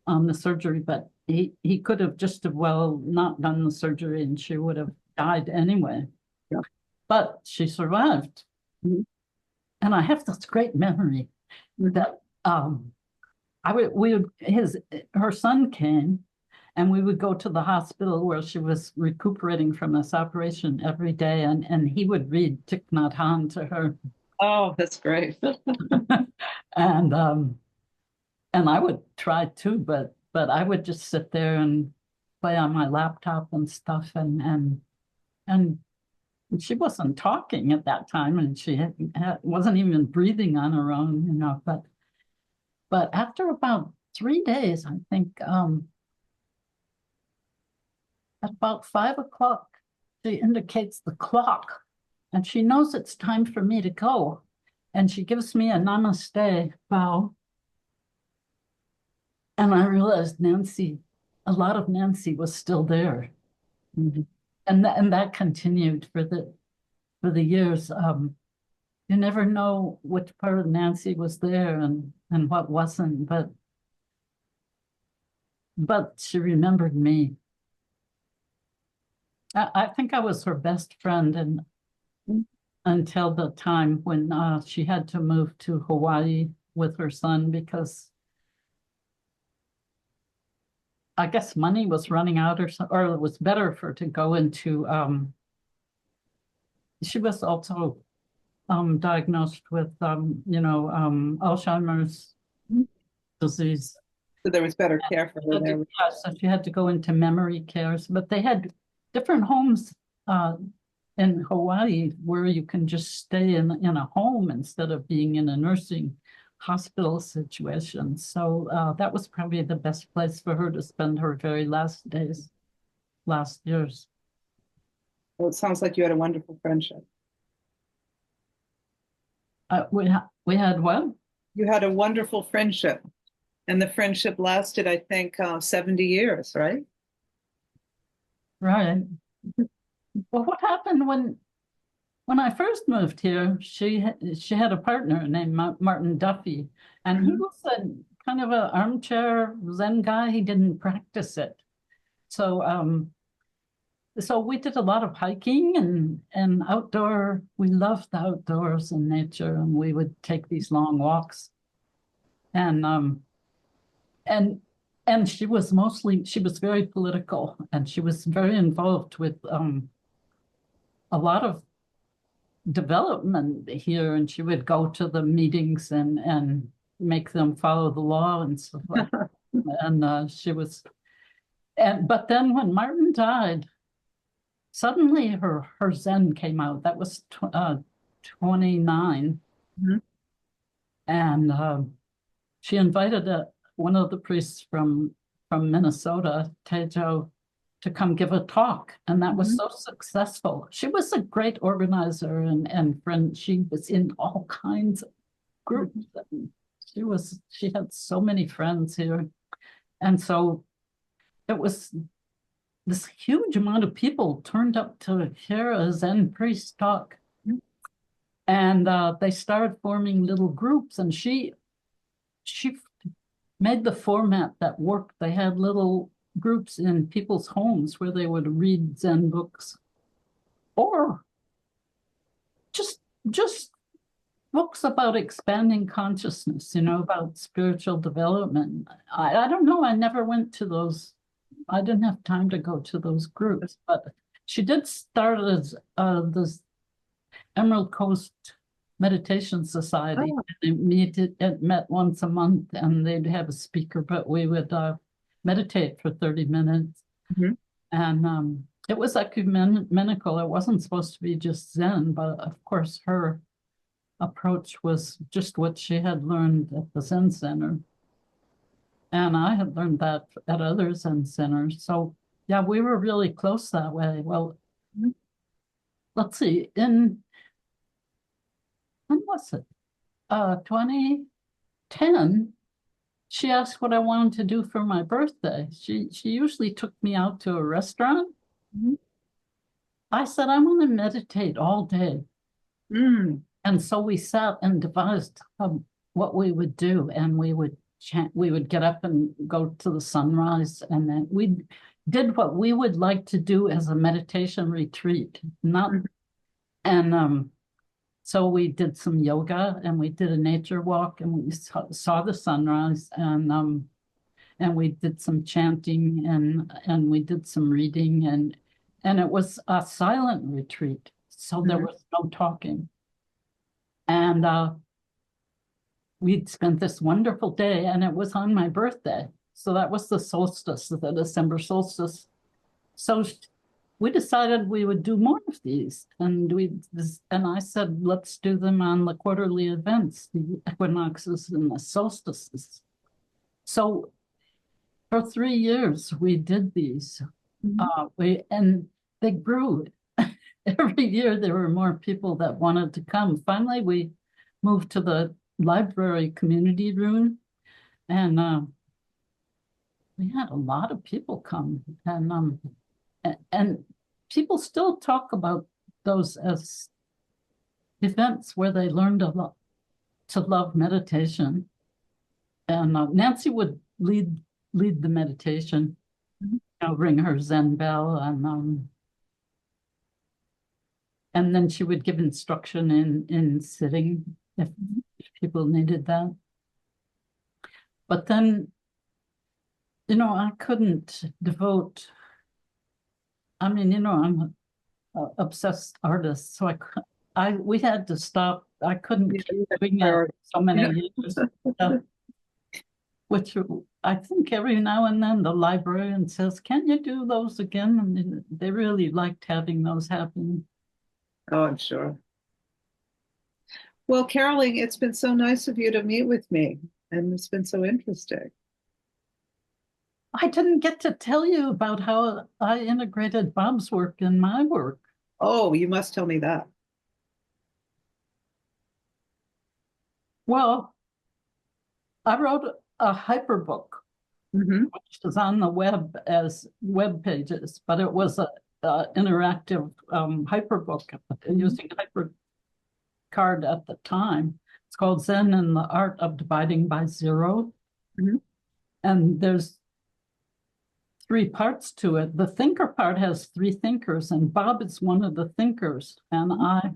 on the surgery, but he could have just as well not done the surgery, and she would have died anyway. Yeah. But she survived. And I have this great memory that um, her son came, and we would go to the hospital where she was recuperating from this operation every day, and he would read Thich Nhat Hanh to her. Oh, that's great. And I would try too, but I would just sit there and play on my laptop and stuff, and she wasn't talking at that time, and she wasn't even breathing on her own, you know. But after about 3 days, I think, at about 5 o'clock, she indicates the clock, and she knows it's time for me to go, and she gives me a namaste bow. And I realized a lot of Nancy was still there. Mm-hmm. And that continued for the years. You never know which part of Nancy was there and what wasn't, but she remembered me. I think I was her best friend, and until the time when she had to move to Hawaii with her son, because I guess money was running out, or it was better for her to go into. She was also diagnosed with Alzheimer's disease. So there was better care for her there. Yeah, so she had to go into memory cares, but they had different homes in Hawaii where you can just stay in a home instead of being in a nursing hospital situation. So that was probably the best place for her to spend her very last days, last years. Well, it sounds like you had a wonderful friendship. We had what? You had a wonderful friendship, and the friendship lasted, I think, 70 years, right? Right. Well, what happened when I first moved here? She had a partner named Martin Duffy, and he was a kind of an armchair Zen guy. He didn't practice it, so so we did a lot of hiking and outdoor. We loved the outdoors and nature, and we would take these long walks. And and she was very political, and she was very involved with a lot of development here, and she would go to the meetings and make them follow the law and stuff like that. And but then when Martin died, suddenly her Zen came out. That was 29. Mhm. And she invited one of the priests from Minnesota, Tejo, to come give a talk, and that was so successful. She was a great organizer and friend. She was in all kinds of groups. She had so many friends here, and so it was this huge amount of people turned up to hear a Zen priest talk, and they started forming little groups, and she made the format that worked. They had little groups in people's homes where they would read Zen books, or just books about expanding consciousness, about spiritual development. I don't know. I never went to those. I didn't have time to go to those groups, but she did start as this Emerald Coast Meditation Society. Oh. It met once a month, and they'd have a speaker, but we would meditate for 30 minutes. And it was ecumenical. It wasn't supposed to be just Zen, but of course her approach was just what she had learned at the Zen Center. And I had learned that at other Zen centers. So yeah, we were really close that way. Well, let's see, when was it? 2010, she asked what I wanted to do for my birthday. She usually took me out to a restaurant. I said, I want to meditate all day. And so we sat and devised what we would do, and we would chant. We would get up and go to the sunrise, and then we did what we would like to do as a meditation retreat. And So we did some yoga and we did a nature walk and we saw the sunrise and we did some chanting and we did some reading and it was a silent retreat. So there was no talking. And we'd spent this wonderful day and it was on my birthday. So that was the solstice, the December solstice. So we decided we would do more of these. And I said, let's do them on the quarterly events, the equinoxes and the solstices. So for 3 years, we did these. And they grew. Every year, there were more people that wanted to come. Finally, we moved to the library community room, and we had a lot of people come. And people still talk about those as events where they learned a lot to love meditation. And Nancy would lead the meditation, ring her Zen bell, and then she would give instruction in sitting if people needed that. But then, I couldn't devote. I mean, I'm an obsessed artist, so we had to stop. I couldn't keep doing it so many years. Which I think every now and then the librarian says, "Can you do those again?" And they really liked having those happen. Oh, I'm sure. Well, Caroline, it's been so nice of you to meet with me, and it's been so interesting. I didn't get to tell you about how I integrated Bob's work in my work. Oh, you must tell me that. Well, I wrote a hyperbook, which is on the web as web pages, but it was an interactive hyperbook using HyperCard at the time. It's called Zen and the Art of Dividing by Zero. And there's 3 parts to it. The thinker part has 3 thinkers, and Bob is one of the thinkers. And I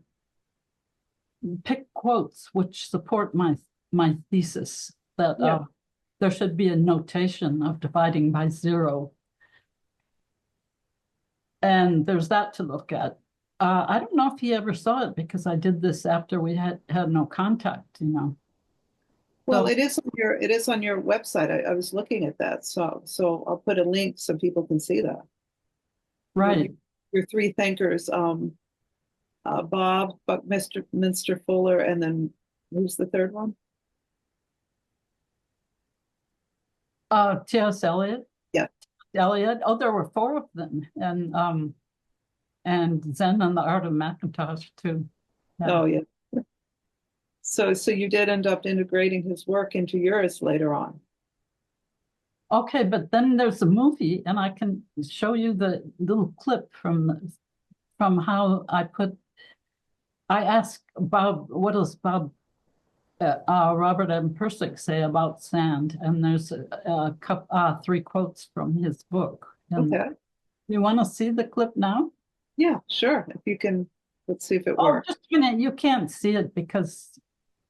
pick quotes which support my thesis that there should be a notation of dividing by 0. And there's that to look at. I don't know if he ever saw it because I did this after we had no contact, Well, So- it is on your website. I was looking at that, so I'll put a link so people can see that. Right. Your 3 thinkers, Bob, Buckminster Fuller, and then who's the third one? T.S. Eliot. Yeah. Eliot. Oh, there were 4 of them. And Zen and the Art of Macintosh too. Oh, yeah. So you did end up integrating his work into yours later on. Okay, but then there's a movie, and I can show you the little clip from how I asked Bob, what does Bob Robert M Pirsig say about sand? And there's 3 quotes from his book. And Okay. you want to see the clip now? Yeah, sure. If you can, let's see if it works. Just a minute. You can't see it because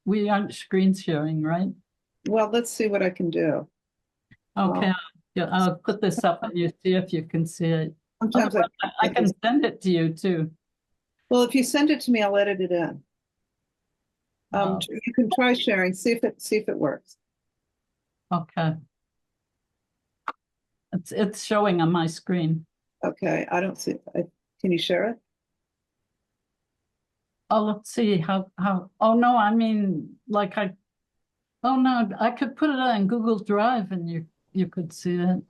we aren't screen sharing, right? Well, let's see what I can do. Okay. Yeah, I'll put this up and you see if you can see it. Sometimes I can send it to you too. Well, if you send it to me, I'll edit it in. You can try sharing, see if it works. Okay. It's showing on my screen. Okay, I don't see. Can you share it? Oh, let's see how. Oh no, I mean, oh no, I could put it on Google Drive and you could see it.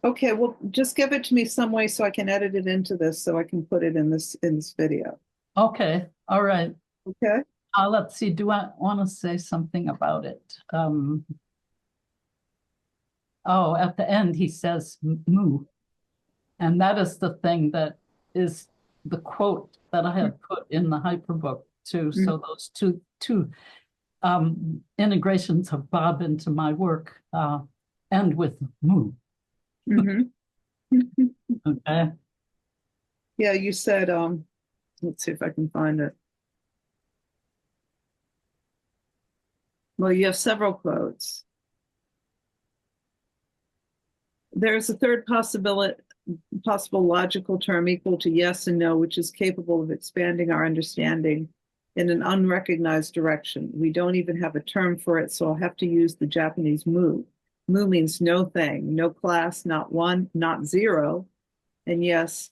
Okay, well, just give it to me some way so I can edit it into this, so I can put it in this video. Okay, all right. Okay. Let's see. Do I want to say something about it? Oh, at the end he says "moo," and that is the thing that is the quote that I have put in the hyperbook too. So those two integrations of Bob into my work end with "moo." Okay. Yeah, you said let's see if I can find it. Well, you have several quotes. There's a third possible logical term equal to yes and no, which is capable of expanding our understanding in an unrecognized direction. We don't even have a term for it, so I'll have to use the Japanese mu. Mu means no thing, no class, not one, not zero, and yes,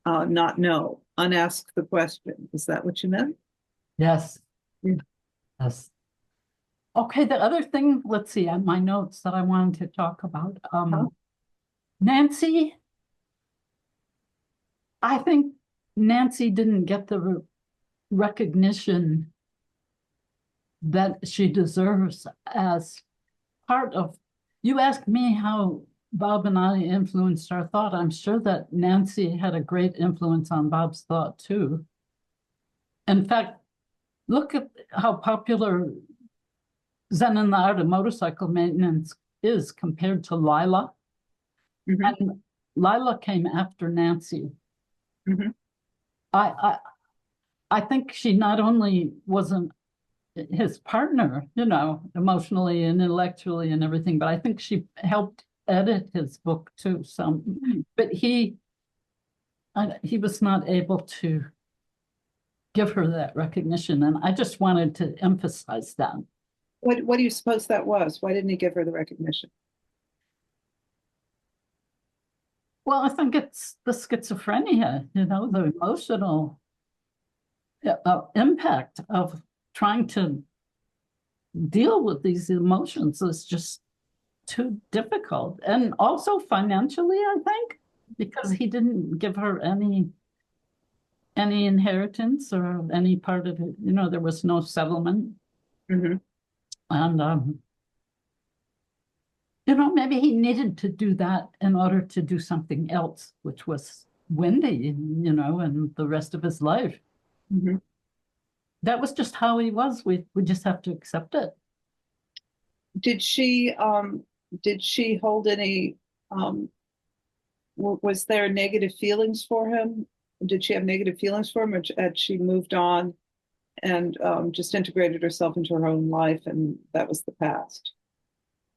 not no. Unask the question. Is that what you meant? Yes. Yeah. Yes. Okay, the other thing, let's see, on my notes that I wanted to talk about. Nancy, I think Nancy didn't get the recognition that she deserves as part of, you asked me how Bob and I influenced our thought. I'm sure that Nancy had a great influence on Bob's thought too. In fact, look at how popular Zen and the Art of Motorcycle Maintenance is compared to Lila. Mm-hmm. And Lila came after Nancy. Mm-hmm. I think she not only wasn't his partner, you know, emotionally and intellectually and everything, but I think she helped edit his book too. But he was not able to give her that recognition, and I just wanted to emphasize that. What do you suppose that was? Why didn't he give her the recognition? Well, I think it's the schizophrenia, you know, the emotional impact of trying to deal with these emotions is just too difficult. And also financially, I think, because he didn't give her any inheritance or any part of it. You know, there was no settlement. Mm-hmm. And, you know, maybe he needed to do that in order to do something else, which was Wendy, you know, and the rest of his life. Mm-hmm. That was just how he was. We just have to accept it. Did she hold any was there negative feelings for him? Did she have negative feelings for him, or had she moved on and just integrated herself into her own life, and that was the past?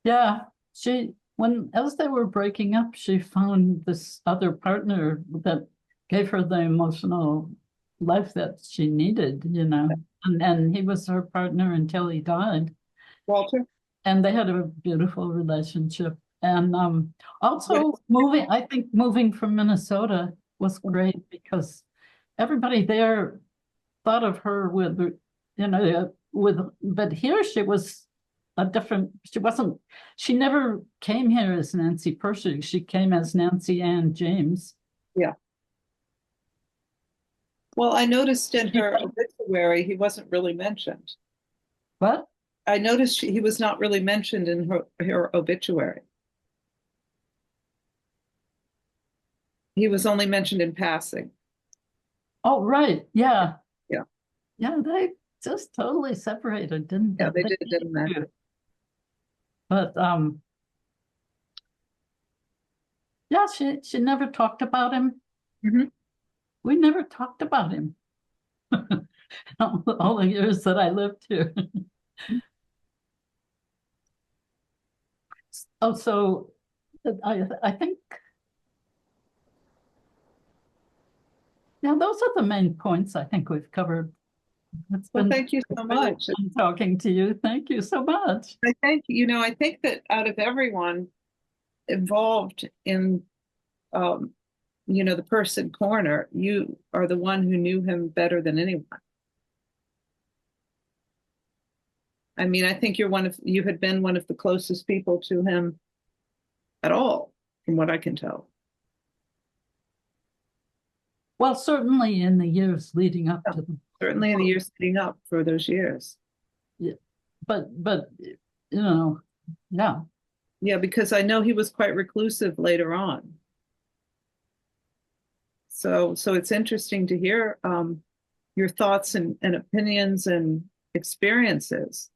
Yeah, as they were breaking up, she found this other partner that gave her the emotional life that she needed, you know, and he was her partner until he died. Walter? And they had a beautiful relationship. And also I think moving from Minnesota was great because everybody there thought of her with, you know, but here she was she never came here as Nancy Pirsig. She came as Nancy Ann James. Yeah. Well, I noticed in her obituary, he wasn't really mentioned. What? I noticed he was not really mentioned in her obituary. He was only mentioned in passing. Oh, right. Yeah. Yeah. Yeah, they just totally separated, didn't they? Yeah, they didn't mention. But yeah, she never talked about him. Mm-hmm. We never talked about him. All the years that I lived here. Oh, so I think, yeah, those are the main points I think we've covered. Well, thank you so much. Talking to you. Thank you so much. I think that out of everyone involved in, the Pirsig corner, you are the one who knew him better than anyone. I mean, I think you had been one of the closest people to him at all, from what I can tell. Well, certainly in the years leading up to them. Certainly in the years leading up for those years. Yeah, but you know, yeah. Yeah, because I know he was quite reclusive later on. So it's interesting to hear your thoughts and opinions and experiences,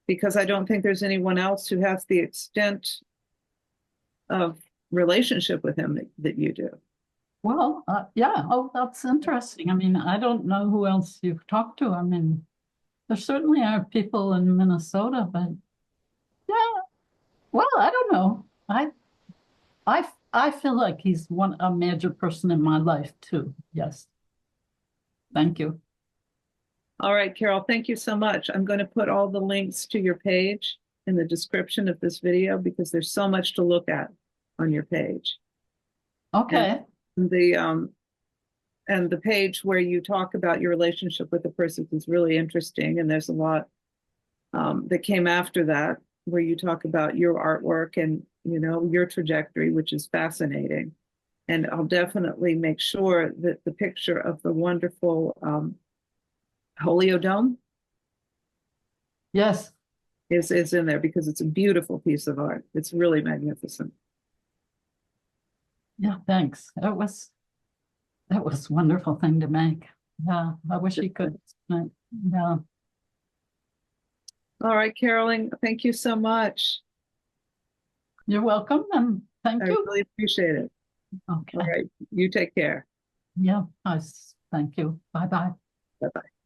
because I don't think there's anyone else who has the extent of relationship with him that you do. Well, yeah. Oh, that's interesting. I mean, I don't know who else you've talked to. I mean, There certainly are people in Minnesota, but yeah, well, I don't know. I feel like he's a major person in my life too. Yes. Thank you. All right, Carol, thank you so much. I'm going to put all the links to your page in the description of this video because there's so much to look at on your page. Okay. And the page where you talk about your relationship with the Pirsigs is really interesting, and there's a lot that came after that where you talk about your artwork and your trajectory, which is fascinating. And I'll definitely make sure that the picture of the wonderful Holiodome Yes. is in there because it's a beautiful piece of art. It's really magnificent. Yeah, thanks. That was a wonderful thing to make. Yeah, I wish he could. Yeah. All right, Carolyn, thank you so much. You're welcome, and thank I you. really appreciate it. Okay. All right, you take care. Yeah, thank you. Bye-bye. Bye-bye.